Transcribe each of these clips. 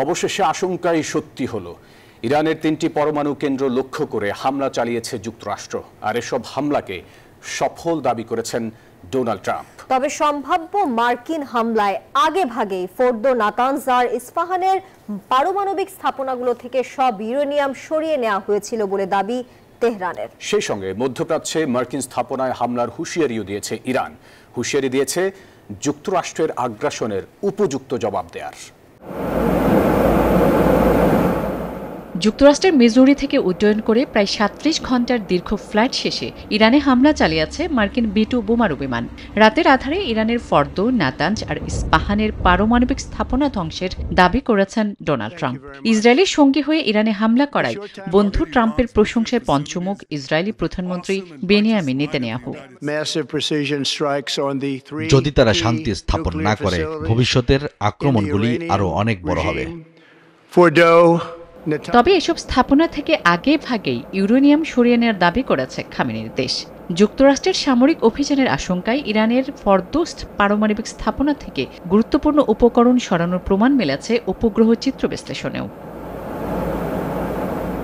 অবশেষে আশঙ্কাই সত্যি হলো। ইরানের 3টি পরমাণু কেন্দ্র লক্ষ্য করে হামলা চালিয়েছে যুক্তরাষ্ট্র, আর এসব হামলাকে সফল দাবি করেছেন ডোনাল্ড ট্রাম্প। তবে সম্ভাব্য মার্কিন হামলায় আগে ভাগেই ফোর্দো, নাতানজ আর ইস্পাহানের পারমাণবিক স্থাপনাগুলো থেকে সব ইউরেনিয়াম সরিয়ে নেওয়া হয়েছিল বলে দাবি তেহরানের। সেই সঙ্গে মধ্যপ্রাচ্যে মার্কিন স্থাপনায় হামলার হুঁশিয়ারিও দিয়েছে ইরান। হুঁশিয়ারি দিয়েছে যুক্তরাষ্ট্রের আগ্রাসনের উপযুক্ত জবাব দেওয়ার। যুক্তরাষ্ট্রের মিজুরি থেকে উড্ডয়ন করে প্রায় ৩৭ ঘণ্টার দীর্ঘ ফ্লাইট শেষে ইরানে হামলা চালিয়েছে মার্কিন B-2 বোমারু বিমান। রাতের আধারে ইরানের ফর্দো, নাতানজ আর ইস্পাহানের পারমাণবিক স্থাপনা ধ্বংসের দাবি করেছেন ডোনাল্ড ট্রাম্প। ইসরায়েলের সঙ্গী হয়ে ইরানে হামলা করায় বন্ধু ট্রাম্পের প্রশংসায় পঞ্চমুখ ইসরায়েলি প্রধানমন্ত্রী বেনিয়ামিন নেতানিয়াহু। যদি তারা শান্তি স্থাপন না করে, ভবিষ্যতের আক্রমণগুলি আরও অনেক বড় হবে। তবে এসব স্থাপনা থেকে আগে ভাগেই ইউরেনিয়াম সরিয়ে নেওয়ার দাবি করেছে খামেনির দেশ। যুক্তরাষ্ট্রের সামরিক অভিযানের আশঙ্কায় ইরানের ফরদোস্ত পারমাণবিক স্থাপনা থেকে গুরুত্বপূর্ণ উপকরণ সরানোর প্রমাণ মেলেছে উপগ্রহ চিত্র বিশ্লেষণেও।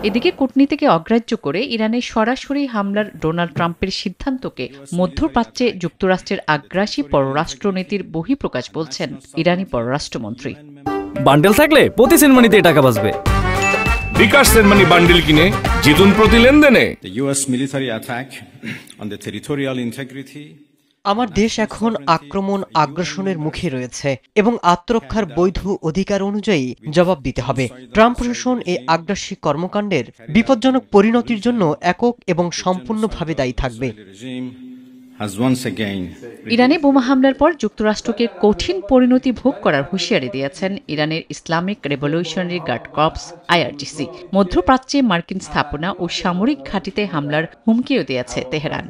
এদিকে কূটনীতিকে অগ্রাহ্য করে ইরানে সরাসরি হামলার ডোনাল্ড ট্রাম্পের সিদ্ধান্তকে মধ্যপ্রাচ্যে যুক্তরাষ্ট্রের আগ্রাসী পররাষ্ট্রনীতির বহিঃপ্রকাশ বলছেন ইরানি পররাষ্ট্রমন্ত্রী। বান্ডেল থাকলে প্রতি সেনমানিতে টাকা বাঁচবে। বিকাশ সেনমানি বান্ডেল কিনে জিতুন প্রতি লেনদেনে। আমার দেশ এখন আক্রমণ আগ্রাসনের মুখে রয়েছে এবং আত্মরক্ষার বৈধ অধিকার অনুযায়ী জবাব দিতে হবে। ট্রাম্প প্রশাসন এই আগ্রাসী কর্মকাণ্ডের বিপজ্জনক পরিণতির জন্য একক এবং সম্পূর্ণভাবে দায়ী থাকবে। ইরানে বোমা হামলার পর যুক্তরাষ্ট্রকে কঠিন পরিণতি ভোগ করার হুঁশিয়ারি দিয়েছেন ইরানের Islamic Revolutionary Guard Corps IRGC। মধ্যপ্রাচ্যে মার্কিন স্থাপনা ও সামরিক ঘাঁটিতে হামলার হুমকিও দিয়েছে তেহরান।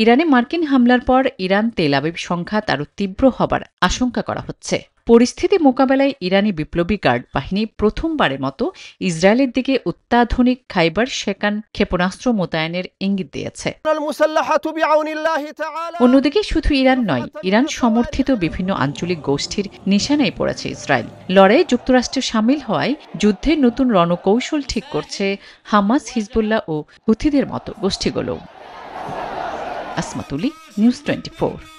ইরানে মার্কিন হামলার পর ইরান তেল আবিব সংঘাত আরও তীব্র হবার আশঙ্কা করা হচ্ছে। পরিস্থিতি মোকাবেলায় ইরানি বিপ্লবী গার্ড বাহিনী প্রথমবারের মতো ইসরায়েলের দিকে অত্যাধুনিক খাইবার শেকান ক্ষেপণাস্ত্র মোতায়েনের ইঙ্গিত দিয়েছে। অন্যদিকে শুধু ইরান নয়, ইরান সমর্থিত বিভিন্ন আঞ্চলিক গোষ্ঠীর নিশানায় পড়েছে ইসরায়েল। লড়াইয়ে যুক্তরাষ্ট্র সামিল হওয়ায় যুদ্ধের নতুন রণকৌশল ঠিক করছে হামাস, হিজবুল্লাহ ও হুথিদের মতো গোষ্ঠীগুলো। আসমাতুলি, নিউজ 24।